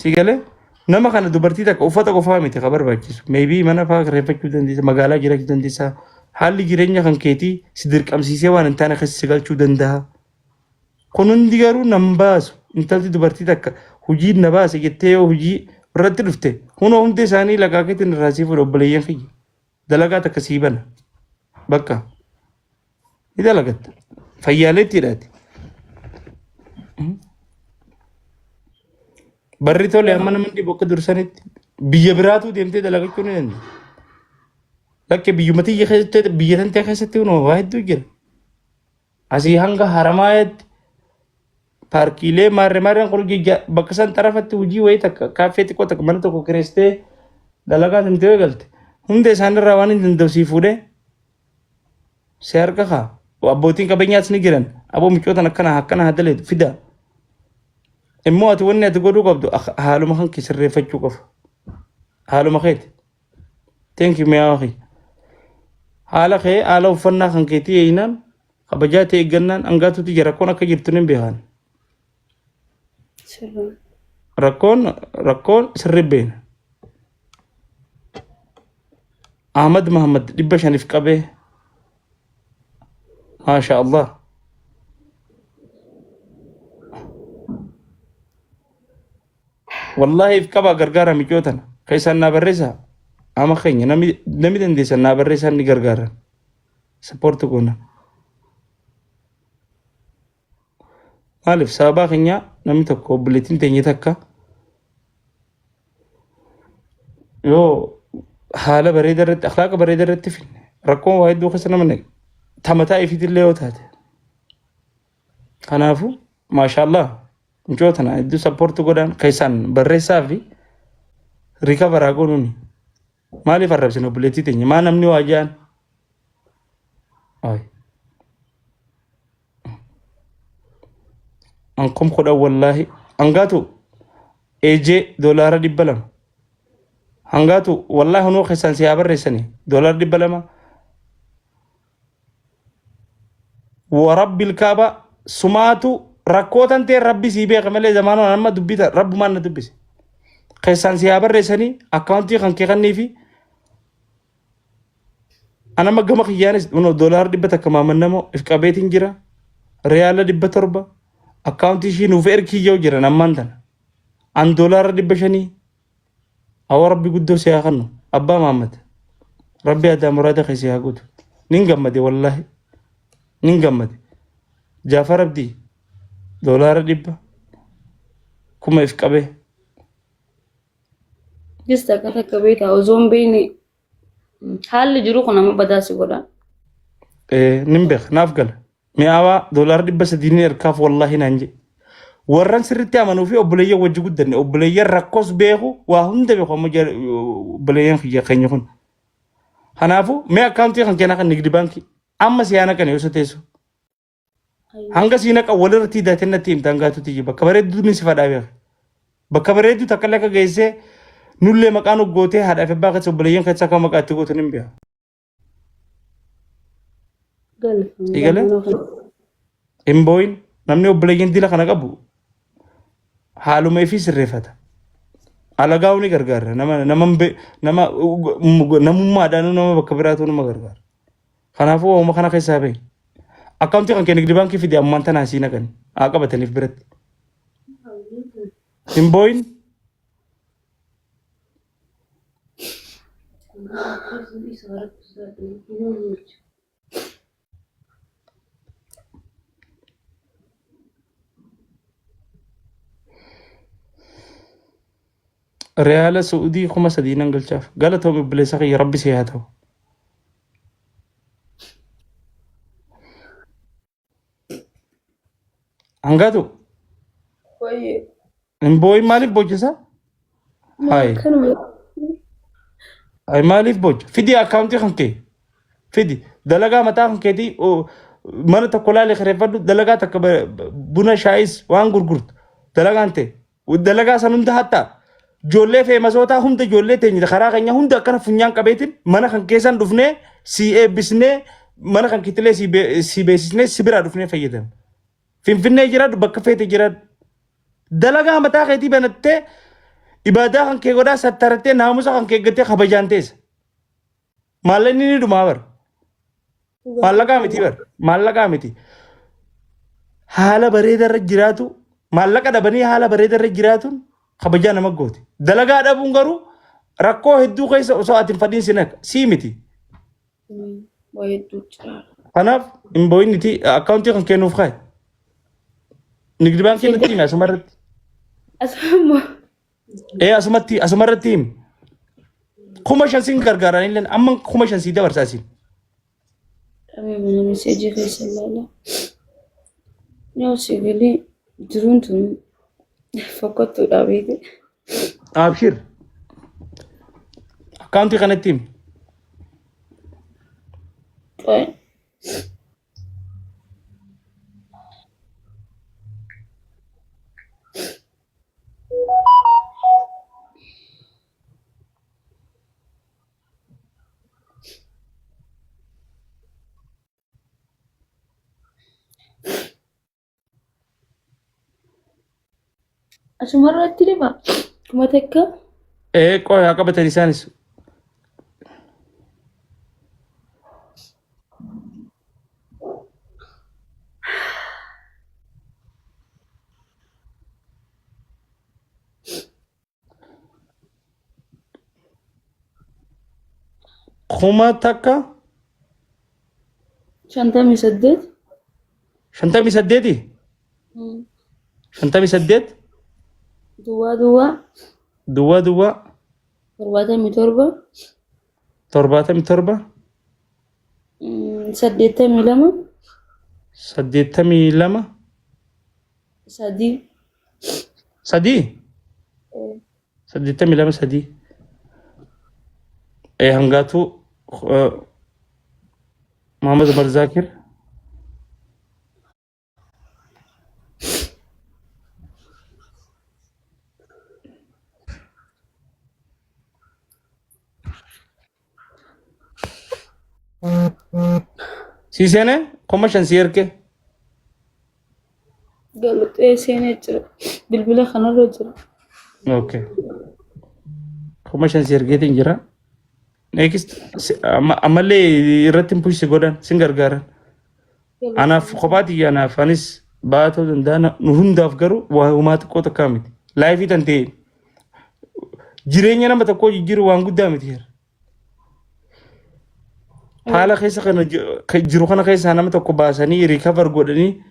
sigale nama kana dubartii takka uffata qofaa miti ka barbaachisu maybe mana fa'aa reeffachuu dandeessa magaalaa jiraachuu dandeessa haalli jireenya kan keetii si dirqamsiisee waan hin taane keessa si galchuu danda'a kun hundi garuu nan baasu intalti dubartii takka hujii na baase jettee yoo hujii irratti dhufte hunoo hundi isaanii lagaakeetiin irraa sii fuudhu obboleeyyan kiyya dalagaa takka sii bana bakka ni dalagatta fayyaaleettiidhaati. Barri tole amma namni bakka dursanitti biyya biraatu deemtee dalagachuu ni dandeenya. Lakke biyyumatti keessatti biyya tantee keessatti hunoo waa hedduu jira. Asii hanga haramaayatti paarkiilee maarreen kun bakka san xarafatti hojii wayii takka kaaffee xiqqoo takka mana tokko kireessitee dalagaa tantee galte hunda isaanirraa waan hin danda'u sii fuudhee si harka kaa abbootiin qabeenyaas ni jiran aboo miccootan akkana haddaleetu fida. Immoo ati wanni ati godhuu qabdu haaluma kan kee sirreeffachuu qofa. Haaluma keeti. Thank you mi'aa wakii. Haala kee haala uffannaa kan keetii eeynaan kabajaa ta'e eeggannaan hangaatuuti jira rakkoon akka jirtu ni beekan. Rakkoon sirri beena. Ahmad Muhammad 500 qabee. Maasha Allah. Wallahi if qaba gargaara miccootan keessan naa barreessa ama keenya namni dandeessan naa barreessan ni gargaaran sappoorti goona maaliif sababaa keenya namni tokko obboleettiin teenye takka yoo haala bareeda irratti akhlaaqa bareeda irratti finne rakkoon waa hedduu keessa nama tamataa ifiitillee yoo taate kanaafu maasha Allah micootana hedduu sappoorti godhan keessan barreessaa fi rikabaraa goonuuni maaliif arrabsin obboleettii teenya maa namni waa jaan ankum kudha wallaahi hangaatu eejee doolaara 200 hangaatu wallaahi hunoo keessan siyaa barreessanii doolaara 200 warabbil kaaba sumaatu rakkootan ta'e rabbi sii beeka malee zamaanoo amma dubbita rabbumaan na dubbise keessan siyaa barreessanii akkaawuntii kan keekannii fi anama gama kiyyaanis doolaara 100 takka maamannamoo if qabeetiin jira reyaala 700 akkaawuntii ishii nuuf erkiyyoo jiran ammaan tana an doolaara 500 awwa rabbi guddoo siyaa kannu abbaa Muhammad rabbi addaa muraada keessi haa guutu nin gammade wallaahi nin gammade Jaafar Abdii doolaara 100 kuma if qabee jista ka takka beeta ozoon beeyne haalli jiru kun amma badaasi godha nin beek naaf gala mi'aawaa doolaara 300 erkaaf wallaahi naan je warran sirritti amanuu fi obboleeyyan wajji guddanne obboleeyyan rakkoos beeku waa hunda beeku amma obboleeyyan kiyya keenya kun kanaafu mee akkaawuntii kan keenaa kan nigdi baankii amma siyaana kan yoo soteessu hanga siina kan walirratti daatennatti himtaan gaatuuti bakka bareedduu ni si fadhaa beeka bakka bareedduu takka illee akka geessee nullee maqaan oggootee haadhaaf abbaa keessa obboleeyyan keessa akka maqaatti gootu ni beeka. Hin booyin namni obboleeyyan dila kana qabu haaluma ifii sirreeffata. Alagaa'uu ni gargaara namummaadhaan nama bakka biraatu nama gargaara. Kanaafuu uuma kana keessaa bahe. Akkaawuntii kan kee nigdi baankii fide ammaan tanaa sii naqani haa qabataniif biratti. Hin booyin. Reyaala Suudii 3,000 galchaaf galatoom obboleessa kiyya rabbi si haa ta'u. Hangaatu hin booyin maaliif boojisaa? Ay maaliif booj fidi akkaawuntii kan kee fidi dalagaa mataa kan keetii mana tokko laalee kireeffadhu dalagaa takka buna shaayis waan gurgurtu dalagaan ta'e dalagaa san hunda hattaa ijoollee feemasootaa hunda ijoollee teenyita karaa keenya hunda akkana funyaan qabeetiin mana kan keessan dhufnee si eebbisnee mana kan kitilee si beeksisnee si biraa dhufnee fayyadamu finfinnee jiraadhu bakka feete jiraadhu dalagaa mataa keetii banattee ibadaa kan kee godhaa sattarattee naamusa kan kee gattee kabajaan teessa. Maallaqni ni dhumaa bar. Maallaqaa miti bar. Maallaqaa miti. Haala bareedarra jiraatu maallaqa dhabanii haala bareedarra jiraatuun kabajaa nama gooti. Dalagaa dhabuun garuu rakkoo hedduu keessa osoo ati hin fadhiin sin akka sii miti. Waa hedduu jira. Kanaaf hin boo'initi akkaawuntii kan kennuuf kaaye. Nigdi baankii natti himi asumarratti. Asuma. Asumarratti himi. 5,000 siin gargaaraan illee amma 5,000 sii dabarsaa siin. Dhamee mana meseejii keessa ilaala. Yoo sibiilii jiruun tun fokkottuudha beeke. Abshir. Akkaawuntii kanatti himi. Qoy. Asumarratti dhima. Kuma takka. Qoy haa qabatan isaanis. Kuma takka 58. 58. 58. Duwwaa duwwaa. Duwwaa duwwaa. 77. 77. 82. 82. Sadii. Sadii. 82 sadii. Hangaatu Muhammad Umar Zakir. Siisene kuma shan siyerke. Galutee seenee jira. Bilbila kanarra jira. Okay. Kuma shan siyergeetiin jira. Next ammallee irratti hin pushsi godhan sin gargaaran. Anaaf kophaati anaaf anis baatoo danda'an nu hundaaf garuu waa uumaa xiqqoo takkaa miti. Laayifii tan ta'e jireenya nama tokkoo jijjiiru waan guddaa miti. Haala keessa kana jiru kana keessa nama tokko baasanii recover godhanii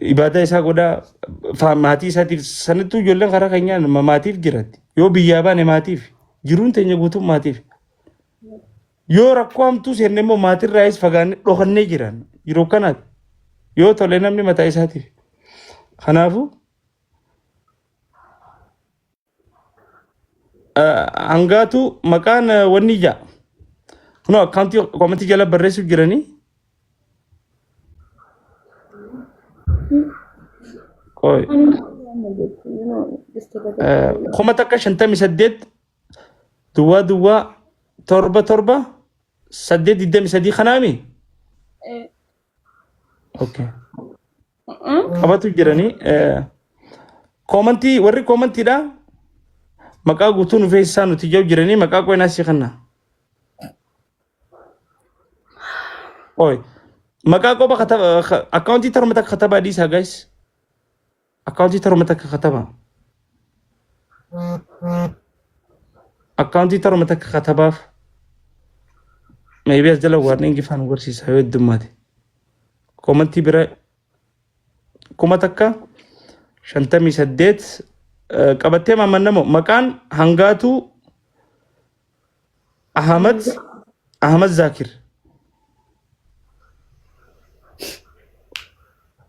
ibadaa isaa godhaa maatii isaatiif sanattuu ijoolleen karaa keenyaan maatiif jiratti. Yoo biyyaa baane maatiif jiruun teenya guutuun maatiif. Yoo rakkoo hamtuu seenne immoo maatirraayis fagaannee dhokannee jiran yeroo kanaatti yoo tole namni mataa isaatiif. Kanaafuu hangaatu maqaan wanni ijaa. Kuno akkaawuntii koomatti jala barreessuuf jiranii. Qoy. Kuma takka 58 duwwaa duwwaa 77 823 kanaami. Okay. Qabatu jiranii. Koomantii warri koomantiidha. Maqaa guutuu nu feesisaa nuti jiru jiranii maqaa qoynaa si kanna. Oi. Maqaa qoba kataba akkaawuntii taruma takka katabaa dhiisaa guys. Akkaawuntii taruma takka kataba. Akkaawuntii taruma takka katabaaf. Maybe as jala warning ifaan agarsiisa yoo heddummaate. Koomantii bira kuma takka 58 qabattee maammannamoo maqaan hangaatu Ahmad Zakir.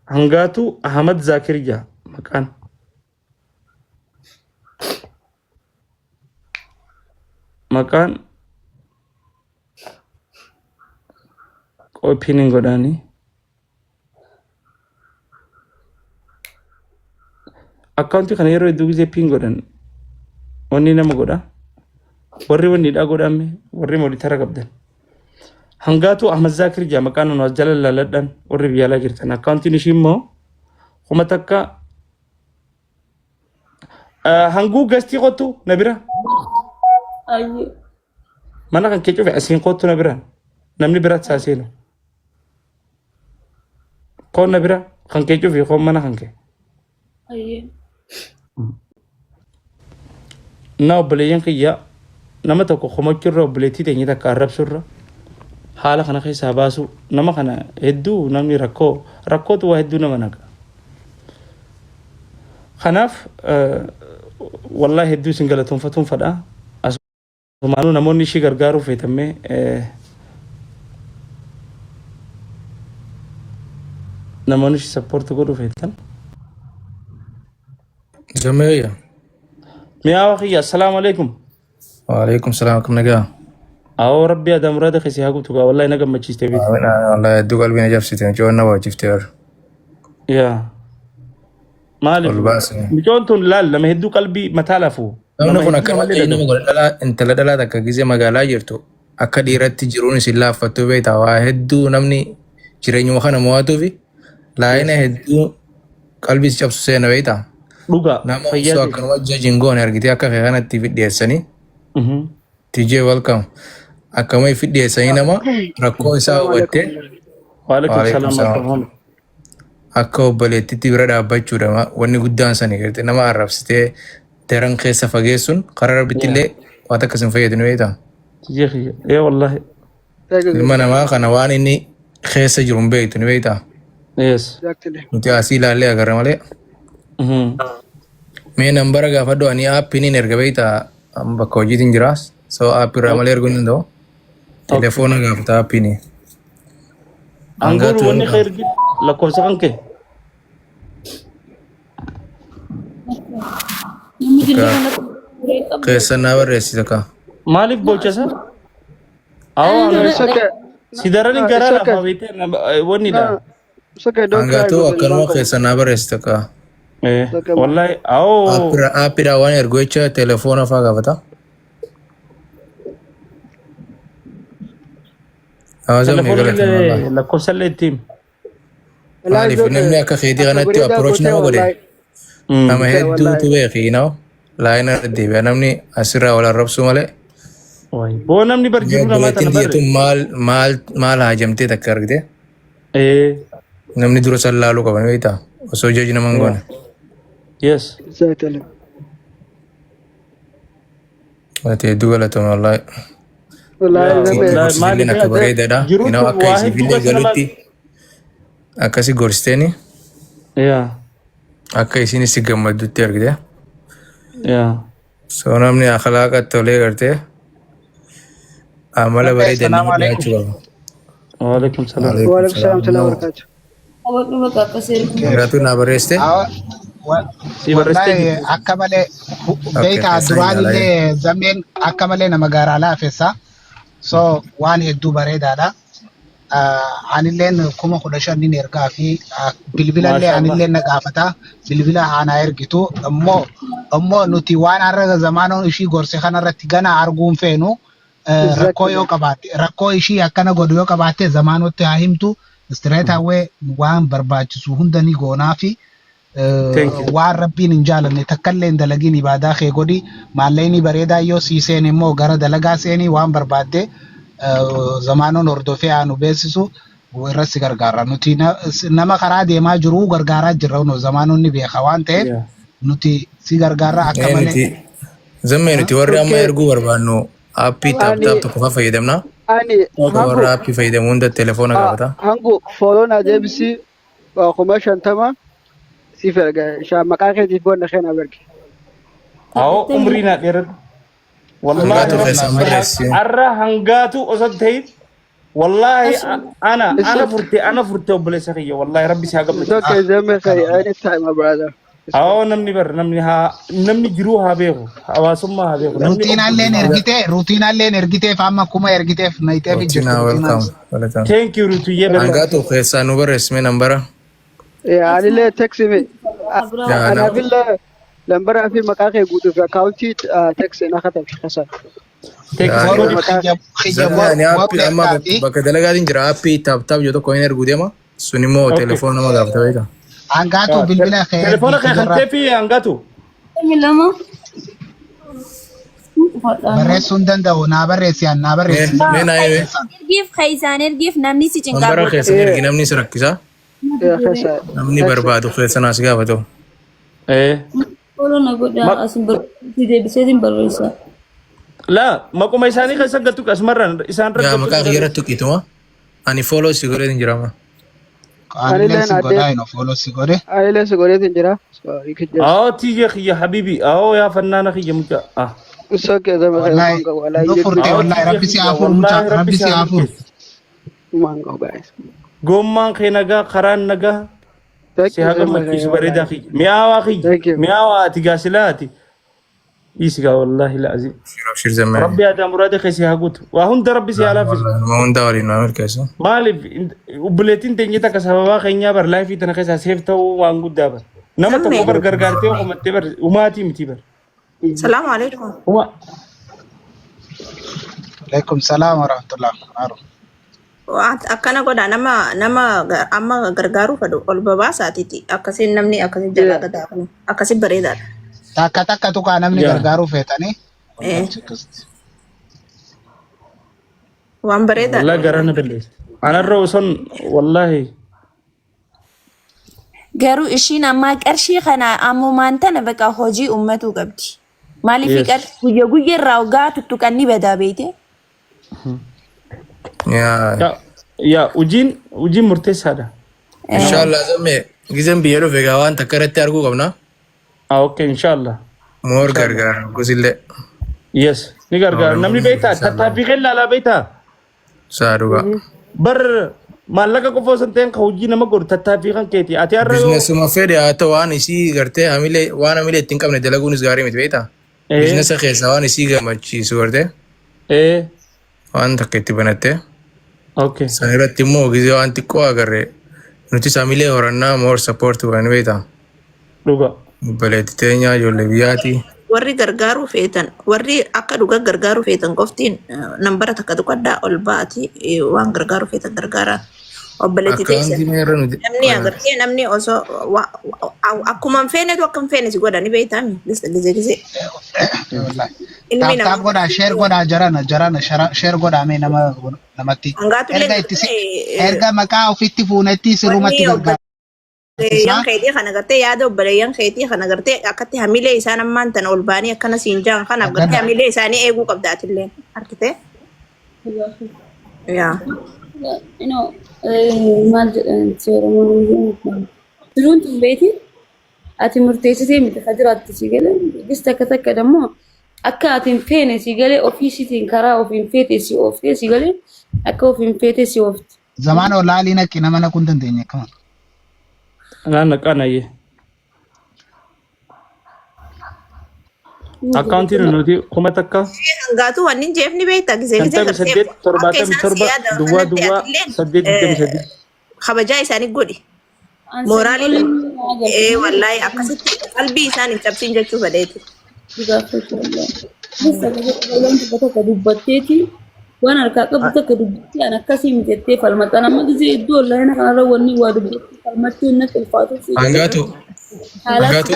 Hangaatu Ahmad Zakir ja maqaan. Maqaan opining godhanii. Akkaawuntii kana yeroo hedduu gisee pin godhan wanni nama godha. Warri wanniidhaa godhame warri mooditara qabdan. Hangaatu Ahmad Zakir ja maqaan nu as jala laaladhaan warri biyyaalaa jirtan. Akkaawuntiin ishii immoo kuma takka hanguu gastii qottu na bira. Ayyee. Mana kan kee cufe asiin qottu na bira. Namni biraatti saaseenu. Qoon na bira kan kee cufe qoon mana kan kee. Ayyee. Na obboleeyyan kiyyaa nama tokko komachurra obboleettii teenye takka arrabsurra haala kana keessaa baasu nama kana hedduu namni rakkootu waa hedduu nama naqa. Kanaaf wallahi hedduu isin galatoonfatuun fadhaa. Asumaanuu namoonni ishii gargaaruuf feetamee namoonni ishii sappoorti godhuuf feetan. Jameeya. Miyaa kiyya assalaamu alaikum. Waalaikum salaam akkam nagaa. Awoo rabbi adam muraada keessi haa guutu gaa wallahi na gammachiiste beeku. Wallahi hedduu qalbii na jabsite joon na waajjifteera. Yaa. Maaliif? Micoon tun laal nama hedduu qalbii mataa lafuu. Namni kun akka malee nama godha intala dhalaa takka gisee magaalaa jirtu akka dhiiratti jiruun isin laaffattuu beektaa waa hedduu namni jireenyuma kana mo'atuufi laayina hedduu qalbii si cabsu seena beektaa. Dhugaa. Nama osoo akkanuma jajin goone argitee akka kanatti fidheessanii. Tijee welcome. Akkamai fidheessanii nama rakkoo isaa hubattee. Waalaikum salaam. Akka obboleettiitti bira dhaabbachuudha wanni guddaan sanii gartee nama arrabsitee daran keessa fageessuun karaa rabbitti illee waan akkas hin fayyadu ni beektaa. Tijee kiyya wallahi. Ilma namaa kana waan inni keessa jiru hin beektu ni beektaa. Yes. Nuti asii ilaallee agarra malee. Mee nambara gaafadhu ani aappiin erga beektaa bakka hojiitiin jiraas. So aappiirraa malee erguu hin danda'u. Telefoona gaafata aappiin. Anguru wanni khairgi lakkoofsa kan kee. Keessa naa barreessita kaa. Maaliif bochasa? Awoo sidarani garaa lafa beekte wanni dha. Angaatu akkanuma keessa naa barreessita kaa. Wallahi awoo. Aappiidhaa waan ergu jecha telefoona fa'aa gaafata. Lakkoofsa illee ittiin. Maaliif namni akka keetii kanatti approach nama godhe nama hedduutu beekinaa laayina deebi'a namni asirraa wal arrabsuu malee. Boo namni barjiru namaa tana barre. Maal haajamtee takka argite. Namni dura san laaluu qaban beektaa osoo jaji nama hin goone. Yes. Ati hedduu galatoomi wallaahi. Maaliif akka bareedaadha. Inaa akka isiifillee galutti akkasi gorsteeni. Akka isiin si gammaddutti argite. So namni akhlaaqa tolee gartee amala bareeda nama dhiyaachuu qaba. Waalaikum salaam. Waalaikum salaam tala barakaatu. Dheeratu naa barreeste. Wallahi akka malee beekaa duraan illee zameen akka malee nama gaaraa laafessa. So waan hedduu bareedaadha. Anilleen 15,000 ergaa fi bilbilallee anilleen na gaafata. Bilbila aanaa ergitu ammoo nuti waan har'a zamaanoon ishii gorse kanarratti gana arguun feenu rakkoo yoo qabaatte rakkoo ishii akkana godhu yoo qabaatte zamaanotti haa himtu. Straight away waan barbaachisu hunda ni goonaa fi waan rabbiin hin jaalanne takkallee hin dalagin ibaadaa kee godhi maalleeni bareedaa yoo sii seene immoo gara dalagaa seenii waan barbaadde zamaanoon hordofee aanu beeksisu irratti gargaara. Nuti nama karaa deemaa jiru gargaaraa jirra zamaanoon ni beeka waan ta'eef nuti si gargaarra akka malee. Zammee nuti warri amma erguu barbaannu aappii taaptaap tokko fayyadamna. Warra aappii fayyadamu hunda telefoona gaafata. Hangu fooloon adeemsi 50 siif erga maqaa keetiif boonna keen abarge. Awoo umrii naa dheeratu. Wallahi arra hangaatu osoo ta'eef wallahi ana furte obboleessa kiyya wallahi rabbi si haa gammachiisu. Okay, zammee kai anytime my brother. Awoo namni jiruu haa beeku hawaasummaa haa beeku. Ruutiinaalleen ergiteef amma kuma ergiteef nayiteef jirtu. Thank you Ruutiyee. Angaatu keessaa nu barreessime nambara. Anillee teksi mi. Anaabillee lambara fi maqaa kee guutuuf akkaawuntii teksi na katabsi kasan. Bakka dalagaatiin jira aappii taaptaap yoo tokko hin ergu deema sun immoo telefoona nama gaafata beektaa. Angaatu bilbila kee. Telefoona kee kan teefi angaatu. Milama. Barreessuun danda'u naa barreessi aan naa barreessi. Meen ayee Ergiif kaysaan ergiif namni si cinqaa hambara godha. keessan ergi namni si rakkisa. يا خسا Namni barbaadu keessan as gaafatu. Follow na godha asin deebiseetiin barreessa. Laa maquma isaanii keessa gattu qasumarraan isaan Yaa maqaa rakkatu. kiyya irratti qituma. Ani follow si godhee hin jirama. Anillee si godhaa hin ofooloo si godhe. أنا لسه قريت إنجرا يكجر Awo tiyya kiyya habibi. Awo yaa fannaana kiyya muka. وسوك إذا ما Wallahi خير ولا nu يجي furte wallahi rabbi si afur mucaa rabbi si afur. مانغو guys Gommaan kee nagaa karaan nagaa. thank Si you haga so much machiisu bareedaa kiyya. Mi'aawaa Thank kiyya. you. Mi'aawaa ati gaasilaati. Isigaa wallahi laazim. Shir zammee. Rabbi aadaa muraada keessi haa guutu. Waa hunda rabbi si haa laafisu. Nama hundaa waliin waa milkeessu. Maaliif obboleettiin teenya takka sababaa keenyaa bar laayifii tana keessaa seef ta'uu waan guddaa bar. Nama tokko bar gargaartee qomattee bar umaatii miti bar. Salaamu alaikum. Uma Alaikum salaam wa rahmatullah. Akkana godha nama amma gargaaruu fedhu ol babaasaatiiti. Akkasiin namni akkasii jalaa gadaa kun akkasii bareedaadha. Takka takka tuqaa namni gargaaruu feetanii. Waan bareedaadha. wallahi garana balleessa. Anarra osoon wallahi Garuu ishiin ammaa qarshii kana ammumaan tana bakka hojii uummatuu qabdi. Maaliif Yes. guyya guyya irraa waggaa tuttuqanni badaa beekte? yaa ujiin murteessaadha. Inshallah zammee gizeen biyya dhufe egaa waan takka irratti arguu qabna. Okay inshallah. Moor gargaara gosillee. Yes ni gargaara namni beektaa tattaaffii kee laalaa beektaa. Saa dhugaa. Bar maallaqa qofa osoo hin ta'in ka hojii nama godhu tattaaffii kan keeti. Ati har'a yoo Bizinesuma fedhe haa ta'u waan isii gartee waan hamilee ittiin qabne dalaguunis gaarii miti beektaa. Bizinesa keessaa waan isii gammachiisu gartee waan takka itti banattee. okay San irratti immoo gizee waan xiqqoo agarre nutis hamilee horannaa moor sappoorti waan beektaa. dhuga. Obboleetti teenyaa ijoollee biyyaati. Warri gargaaruu feetan warri akka dhugaa gargaaruu feetan qoftiin nambara takka tuqaddaa ol baati waan gargaaruu feetan gargaara obboleetti teessan. Akkaawuntii meerra nuti. Namni agartee namni osoo akkuma hin feenetu akka hin feene si godha ni beektaami gizee. Ilmi Taaf taaf godhaa sheer godhaa jarana sheer godhaa mee namatti. Hangaatullee Erga itti erga maqaa ofitti fuunetti sirrumatti gargaara. Obboleeyyan keetii kana gartee yaada obboleeyyan keetii kana gartee akkatti hamilee isaan ammaan tana ol baanii akkana siin jaan kanaaf gartee hamilee isaanii eeguu qabda atillee harkitee. Yaa. Maal jedhan seeramoon jiruun tun beeti ati murteessitee miti ka jiraatti si galee gis takka takka dammoo akka ati hin feene si galee ofiisitiin karaa ofiin feete si ooftee si galee akka ofiin feete si oofti. Zamaan olaalii naqi nama naquu hin dandeenye akkama. Naan qaanayyee. Akkaawuntiin nuti kuma takka Hangaatu wanni jeefni beektaa gizee shantamii saddeet torbaatamii torba duwwaa duwwaa saddeet digdamii saddeet. kabajaa isaanii godhi. Mooraalii wallaahi akkasitti qalbii isaan hin cabsin jechuu fedheeti. Dubbatteeti waan harkaa qabu takka dubbattee an akkasii mitettee falmatan amma gisee iddoo ollaayina kanarra wanni waa dubbattee falmattee inni akka ulfaatu. Hangaatu. Hangaatu.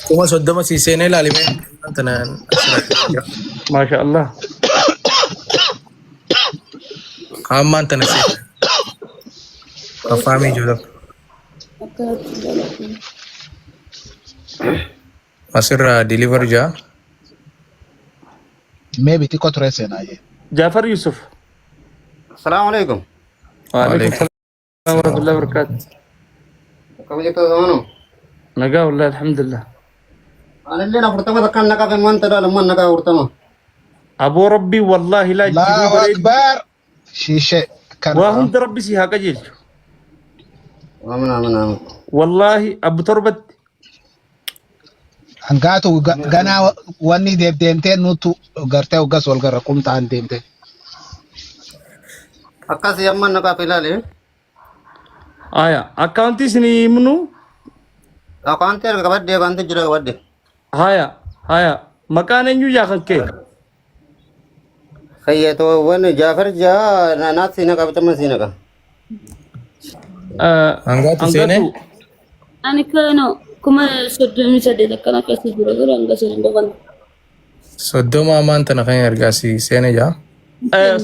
Kuma soddoma si seenee ilaalimee tanaan Masha Allah. hammaan tana seenee. Affaamii ijoollee. Asirraa deliver jaa. Maybe xiqqoo ture seenaayyee. Jaafar Yusuf. Assalamu alaikum. Waalaikum salaam wa rahmatullahi wa barakatuh. Kamu jekka zamanu. Nagaa wallahi alhamdulillah. Anillee na furtama takkan naqa fe man tada lamman naqa furtama. Aboo rabbii wallahi laa jiru Allahu bareedu. akbar. Shiishee kan. Waa hunda rabbi si haa qajeelchu. Amin amin amin. Wallahi abbu torbatti. Hangaatu ganaa wanni deemtee nutu gartee hoggas wal garra qumtaan deemte. Akkasi amman naqa fe ilaali. Aya akkaawuntii isinii himnu. Akaante erga qabadde akaante jira qabadde. Haya maqaan eenyu yaa kan kee. Khayyato wani Jaafar jaa naat si naqa bitama si naqa. Hangaatu seenee. Ani kano kuma soddomii saddeet akkana akkasii jira garuu hanga sun hin dhufan. Soddoma maanta na kan ergaasi seenee jaa.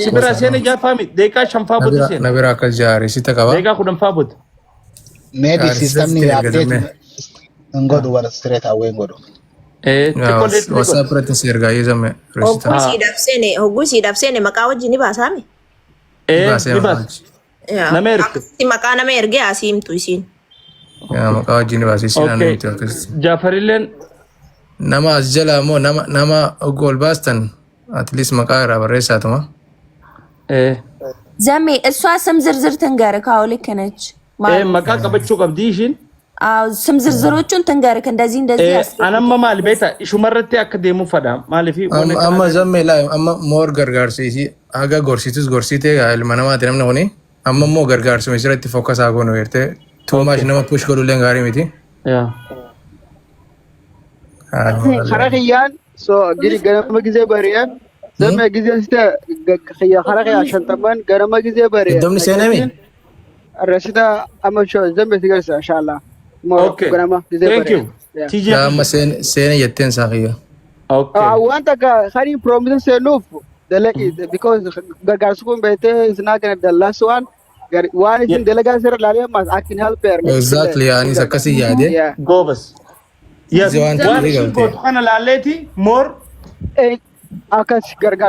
Sibira seenee jaa faami deeqaa shanfaa booda Na seena. bira akkas jaari sita qaba. Deeqaa kudhanfaa booda. maybe Gaari system ni system update ergadame. ngodu wala straight away ngodu. Xiqqoo deeqaa. WhatsApp irratti si ergaa eezame resita. Hogguu siidhaaf seene maqaa wajjin ni baasaame. Ni baas. Nama ergite. Akkasitti maqaa nama ergee asii himtu isiin. Maqaa wajjin baasii sinaan Okay. miti akkas. Jaafarilleen Nama as jala moo nama ol baastan at least maqaa irraa barreessaatuma. ዘሜ እሷ ስም ዝርዝር ትንገርክ። አዎ ልክ ነች። maqaa qabachuu qabdi ishiin. አዎ ስም ዝርዝሮቹን ትንገርክ። እንደዚህ እንደዚህ Anamma maali beektaa ishumarratti akka deemuu fadha maaliif Amma zammee laa amma moor gargaarsa isii haga gorsitus gorsitee ilma namaati namni kuni amma immoo gargaarsuma isirratti fokkasaa goonu eertee tuumaash nama push godhullee gaarii miti. خرقيان سو جري جرام جزء بريان زمان جزء سته خيا خرقي عشان طبعا جرام جزء بريان Iddoo seenami. الرشيدة أما شو زمان تقدر إن شاء الله ما Okay. جرام جزء Thank you. بريان TJ. Amma seene jetteen saaqiyya. Okay. وأنت كخاري promise سنوف دلك because gargaarsuun beete is not gonna the last one one is in delegate sir lalia mas I can help her Exactly anis akkasii yaade. yeah Goobas. Yes. Waan Waan ta'eef isheen gootu kana laalleeti more akas gargaar